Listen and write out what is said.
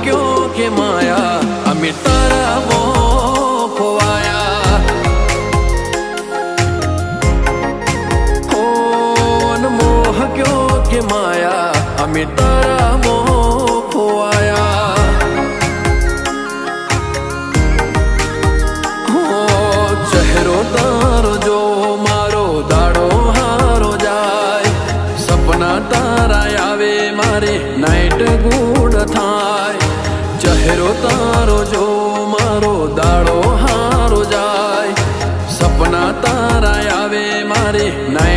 क्यों के माया अमी तारा मोह खोवाया हो मोह क्यों के माया अमी तारा मोह खोवाया हो चेहरो तारो जो मारो दाड़ो हारो जाए सपना तारा आवे मारे नाइट गुड थाय चेहरो तारो जो मारो दाड़ो हारो जाए सपना तारा आवे मारे नाइट